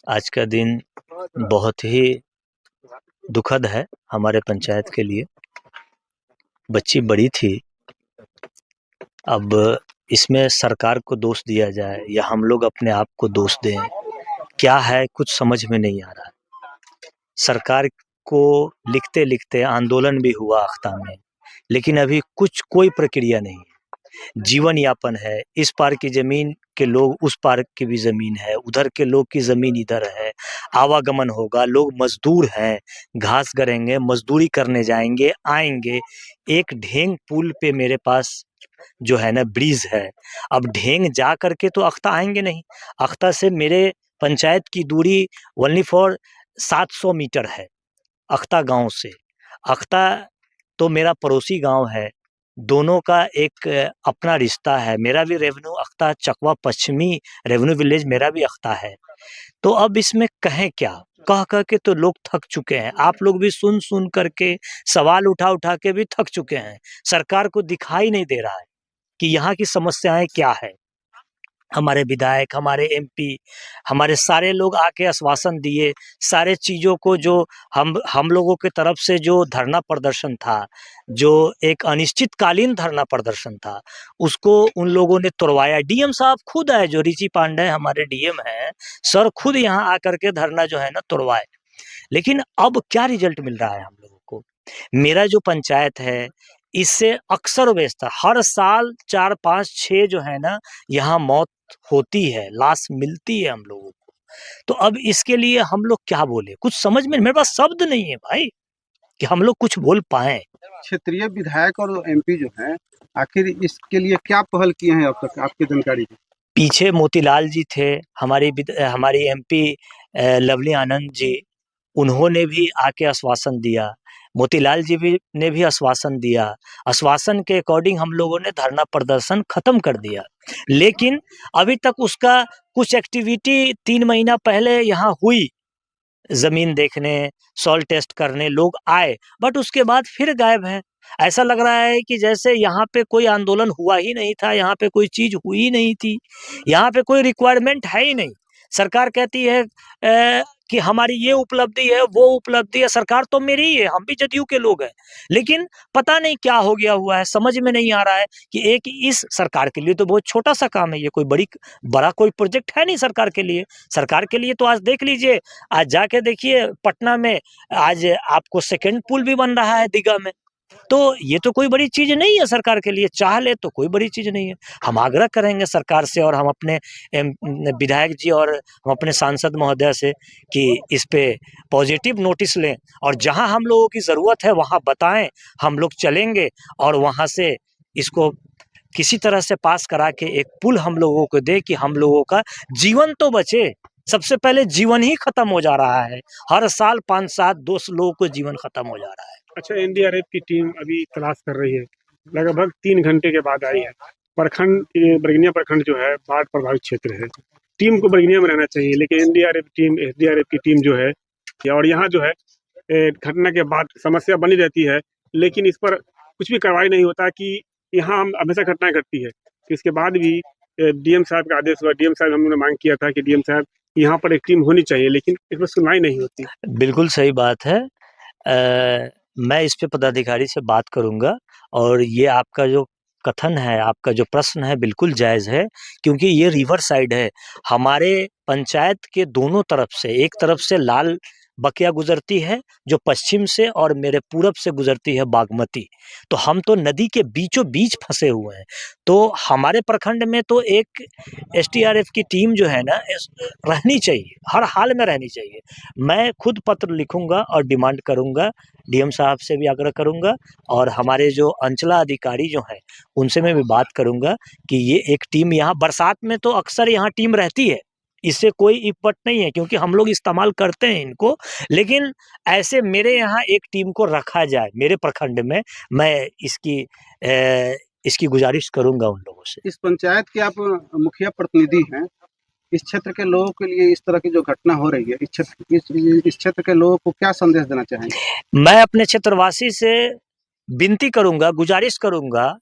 आज का दिन बहुत ही दुखद है हमारे पंचायत के लिए। बच्ची बड़ी थी। अब इसमें सरकार को दोष दिया जाए या हम लोग अपने आप को दोष दें, क्या है कुछ समझ में नहीं आ रहा है। सरकार को लिखते-लिखते आंदोलन भी हुआ अख्ता में, लेकिन अभी कोई प्रक्रिया नहीं है। जीवन यापन है, इस पार की ज़मीन के लोग उस पार की भी ज़मीन है, उधर के लोग की ज़मीन इधर है, आवागमन होगा, लोग मज़दूर हैं, घास गरेंगे, मज़दूरी करने जाएँगे, आएँगे। एक ढेंग पुल पे मेरे पास जो है ना ब्रिज है, अब ढेंग जा कर के तो अख्ता आएँगे नहीं। अख्ता से मेरे पंचायत की दूरी ओनली फॉर 700 मीटर है, अख्ता गाँव से। अख्ता तो मेरा पड़ोसी गाँव है, दोनों का एक अपना रिश्ता है। मेरा भी रेवेन्यू अख्ता चकवा पश्चिमी रेवेन्यू विलेज मेरा भी अख्ता है। तो अब इसमें कहें क्या? कह के तो लोग थक चुके हैं। आप लोग भी सुन-सुन करके सवाल उठा-उठा के भी थक चुके हैं। सरकार को दिखाई नहीं दे रहा है कि यहाँ की समस्याएँ क्या है। हमारे विधायक, हमारे एमपी, हमारे सारे लोग आके आश्वासन दिए, सारे चीज़ों को जो हम लोगों की तरफ से जो धरना प्रदर्शन था, जो एक अनिश्चितकालीन धरना प्रदर्शन था, उसको उन लोगों ने तुड़वाया। डीएम साहब खुद आए, जो रिची पांडेय हमारे डीएम हैं, सर खुद यहाँ आकर के धरना जो है ना तुड़वाए। लेकिन अब क्या रिजल्ट मिल रहा है हम लोगों को? मेरा जो पंचायत है, इससे अक्सर बेशतर हर साल 4, 5, 6 जो है ना, यहाँ मौत होती है, लाश मिलती है हम लोगों को। तो अब इसके लिए हम लोग क्या बोले? कुछ समझ में मेरे पास शब्द नहीं है भाई, कि हम लोग कुछ बोल पाएँ। क्षेत्रीय विधायक और एमपी जो हैं, आखिर इसके लिए क्या पहल किए हैं अब तक आपकी जानकारी है? पीछे मोतीलाल जी थे, हमारी एमपी लवली आनंद जी, उन्होंने भी आके आश्वासन दिया। मोतीलाल जी ने भी आश्वासन दिया। आश्वासन के अकॉर्डिंग हम लोगों ने धरना प्रदर्शन खत्म कर दिया। लेकिन अभी तक उसका कुछ एक्टिविटी 3 महीना पहले यहाँ हुई। ज़मीन देखने, सॉइल टेस्ट करने लोग आए, बट उसके बाद फिर गायब हैं। ऐसा लग रहा है कि जैसे यहाँ पे कोई आंदोलन हुआ ही नहीं था, यहाँ पे कोई चीज़ हुई ही नहीं थी, यहाँ पे कोई रिक्वायरमेंट है ही नहीं। सरकार कहती है कि हमारी ये उपलब्धि है, वो उपलब्धि है, सरकार तो मेरी ही है, हम भी जदयू के लोग हैं। लेकिन पता नहीं क्या हो गया हुआ है, समझ में नहीं आ रहा है कि एक इस सरकार के लिए तो बहुत छोटा-सा काम है ये, कोई बड़ा कोई प्रोजेक्ट है नहीं सरकार के लिए। सरकार के लिए तो आज देख लीजिए, आज जाके देखिए पटना में आज आपको सेकंड पुल भी बन रहा है दीघा में। तो ये तो कोई बड़ी चीज़ नहीं है सरकार के लिए, चाह ले तो कोई बड़ी चीज़ नहीं है। हम आग्रह करेंगे सरकार से और हम अपने विधायक जी और हम अपने सांसद महोदय से कि इस पे पॉजिटिव नोटिस लें और जहाँ हम लोगों की ज़रूरत है वहाँ बताएँ, हम लोग चलेंगे और वहाँ से इसको किसी तरह से पास करा के एक पुल हम लोगों को दे कि हम लोगों का जीवन तो बचे। सबसे पहले जीवन ही खत्म हो जा रहा है। हर साल 5-7 2 लोगों को जीवन खत्म हो जा रहा है। अच्छा, एनडीआरएफ की टीम अभी तलाश कर रही है, लगभग 3 घंटे के बाद आई है। प्रखंड ये बरगनिया प्रखंड जो है बाढ़ प्रभावित क्षेत्र है। टीम को बरगनिया में रहना चाहिए, लेकिन एनडीआरएफ टीम, एसडीआरएफ की टीम जो है और यहाँ जो है घटना के बाद समस्या बनी रहती है, लेकिन इस पर कुछ भी कार्रवाई नहीं होता कि यहाँ हम हमेशा घटनाएं घटती है। तो इसके बाद भी डीएम साहब का आदेश हुआ, डीएम साहब हम लोगों ने मांग किया था कि डीएम साहब यहाँ पर एक टीम होनी चाहिए, लेकिन इस पर सुनवाई नहीं होती। बिल्कुल सही बात है। मैं इस पे पदाधिकारी से बात करूँगा और ये आपका जो कथन है, आपका जो प्रश्न है बिल्कुल जायज़ है, क्योंकि ये रिवर साइड है। हमारे पंचायत के दोनों तरफ से, एक तरफ से लाल बकिया गुज़रती है, जो पश्चिम से और मेरे पूरब से गुज़रती है बागमती। तो हम तो नदी के बीचों-बीच फँसे हुए हैं। तो हमारे प्रखंड में तो एक एसडीआरएफ की टीम जो है ना रहनी चाहिए, हर हाल में रहनी चाहिए। मैं खुद पत्र लिखूँगा और डिमांड करूँगा, डीएम साहब से भी आग्रह करूँगा और हमारे जो अंचलाधिकारी जो हैं, उनसे मैं भी बात करूँगा कि ये एक टीम यहाँ बरसात में तो अक्सर यहाँ टीम रहती है, इससे कोई इपट नहीं है क्योंकि हम लोग इस्तेमाल करते हैं इनको। लेकिन ऐसे मेरे यहाँ एक टीम को रखा जाए, मेरे प्रखंड में, मैं इसकी गुज़ारिश करूँगा उन लोगों से। इस पंचायत के आप मुखिया प्रतिनिधि हैं, इस क्षेत्र के लोगों के लिए इस तरह की जो घटना हो रही है, इस क्षेत्र के लोगों को क्या संदेश देना चाहेंगे? मैं अपने क्षेत्रवासी से विनती करूँगा, गुज़ारिश करूँगा,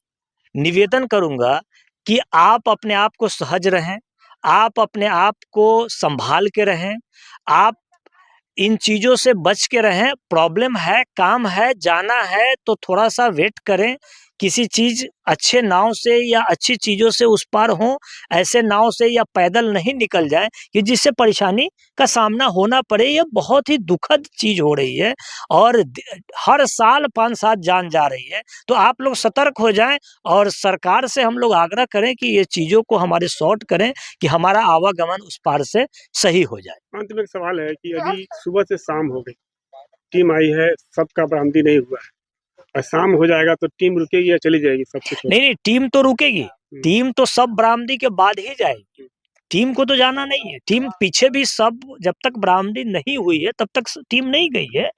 निवेदन करूँगा कि आप अपने आप को सहज रहें, आप अपने आप को संभाल के रहें, आप इन चीज़ों से बच के रहें। प्रॉब्लम है, काम है, जाना है तो थोड़ा-सा वेट करें। किसी चीज़ अच्छे नाव से या अच्छी चीज़ों से उस पार हों, ऐसे नाव से या पैदल नहीं निकल जाएँ कि जिससे परेशानी का सामना होना पड़े। ये बहुत ही दुखद चीज़ हो रही है और हर साल 5-7 जान जा रही है। तो आप लोग सतर्क हो जाएँ और सरकार से हम लोग आग्रह करें कि ये चीज़ों को हमारे सॉर्ट करें कि हमारा आवागमन उस पार से सही हो जाए। अंत में एक सवाल है कि अभी सुबह से शाम हो गई, टीम आई है, सबका बरामदी नहीं हुआ है और शाम हो जाएगा तो टीम रुकेगी या चली जाएगी सब कुछ? नहीं, टीम तो रुकेगी। टीम तो सब बरामदी के बाद ही जाएगी। टीम को तो जाना नहीं है। टीम पीछे भी सब जब तक बरामदी नहीं हुई है तब तक टीम नहीं गई है।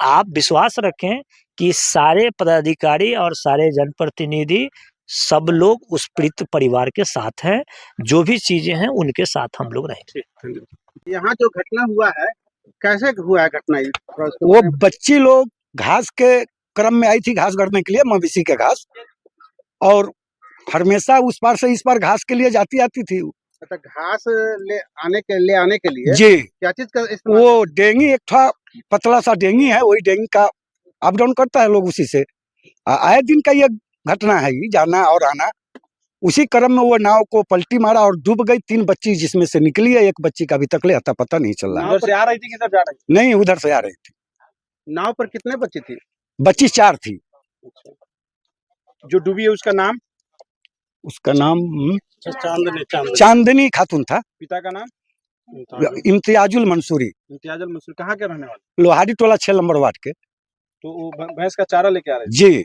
आप विश्वास रखें कि सारे पदाधिकारी और सारे जनप्रतिनिधि सब लोग उस पीड़ित परिवार के साथ हैं। जो भी चीज़ें हैं उनके साथ हम लोग रहेंगे। धन्यवाद। यहाँ जो घटना हुआ है, कैसे हुआ है घटना ये? थोड़ा उसके वो बारे में- बच्ची लोग घास के क्रम में आई थी, घास गढ़ने के लिए, मवेशी के घास, और हमेशा उस पार से इस पार घास के लिए जाती आती थी। अच्छा, घास ले आने के लिए जी, क्या चीज का इस्तेमाल? वो डेंगी, एक था पतला सा डेंगी है, वही डेंगी का अप डाउन करता है लोग उसी से। आए दिन का ये घटना है, ये जाना और आना। उसी क्रम में वो नाव को पलटी मारा और डूब गई। 3 बच्ची जिसमें से निकली है, एक बच्ची का अभी तक ले अता पता नहीं चल रहा। नाव पर से आ रही थी, किधर जा रही थी? नहीं, उधर से आ रही थी। नाव पर कितने बच्चे थे? बच्ची 4 थी। जो डूबी है उसका नाम? उसका नाम चांदनी। चांदनी खातून था। पिता का नाम? इम्तियाजुल मंसूरी, इम्तियाजुल मंसूर। कहाँ के रहने वाले? लोहारी टोला 6 नंबर वार्ड के। तो वो भैंस का चारा लेके आ रहे जी, थे।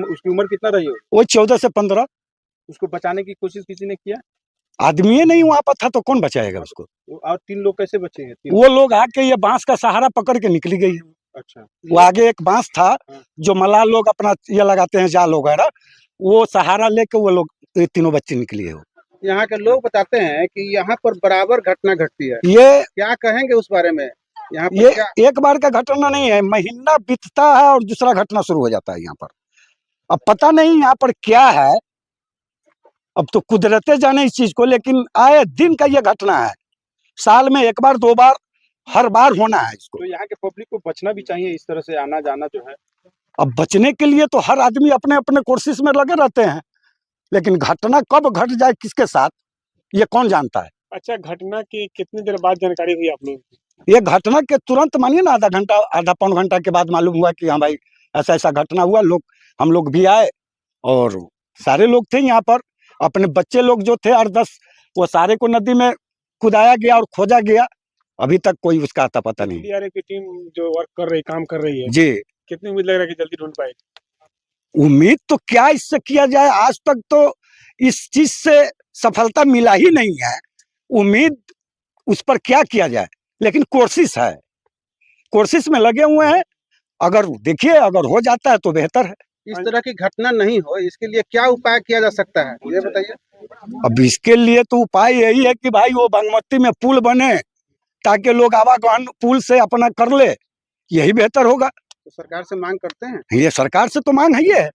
उसकी उम्र कितना रही हो? वो 14 से 15। उसको बचाने की कोशिश किसी ने किया? आदमी ही नहीं वहां पर था तो कौन बचाएगा उसको? और 3 लोग कैसे बचे हैं? 3 वो लोग आके ये बांस का सहारा पकड़ के निकली गई। अच्छा। वो आगे एक बांस था जो मलाह लोग अपना ये लगाते हैं, जाल वगैरह, वो सहारा लेके वो लोग ये तीनों बच्चे निकली है। यहाँ के लोग बताते हैं कि यहाँ पर बराबर घटना घटती है। ये क्या कहेंगे उस बारे में? यहाँ पर ये क्या? एक बार का घटना नहीं है, महीना बीतता है और दूसरा घटना शुरू हो जाता है यहाँ पर। अब पता नहीं यहाँ पर क्या है, अब तो कुदरते जाने इस चीज को, लेकिन आए दिन का ये घटना है। साल में 1 बार 2 बार, हर बार होना है इसको। तो यहाँ के पब्लिक को बचना भी चाहिए इस तरह से आना जाना जो है। अब बचने के लिए तो हर आदमी अपने अपने कोशिश में लगे रहते हैं, लेकिन घटना कब घट जाए किसके साथ, ये कौन जानता है। अच्छा, घटना की कितनी देर बाद जानकारी हुई आप लोगों को? ये घटना के तुरंत मानिए ना, आधा पौन घंटा के बाद मालूम हुआ कि हाँ भाई ऐसा ऐसा घटना हुआ। हम लोग भी आए और सारे लोग थे यहाँ पर। अपने बच्चे लोग जो थे 8-10, वो सारे को नदी में कुदाया गया और खोजा गया। अभी तक कोई उसका आता पता नहीं। एनडीआरएफ की टीम जो वर्क कर रही, काम कर रही है, जी, कितनी उम्मीद लग रहा है कि जल्दी ढूंढ पाएगी? उम्मीद तो क्या इससे किया जाए, आज तक तो इस चीज से सफलता मिला ही नहीं है। उम्मीद उस पर क्या किया जाए, लेकिन कोशिश है, कोशिश में लगे हुए हैं। अगर देखिए अगर हो जाता है तो बेहतर है। इस तरह की घटना नहीं हो, इसके लिए क्या उपाय किया जा सकता है, ये बताइए। अब इसके लिए तो उपाय यही है कि भाई वो बागमती में पुल बने, ताकि लोग आवागमन पुल से अपना कर ले, यही बेहतर होगा। तो सरकार से मांग करते हैं। ये सरकार से तो मांग है, ये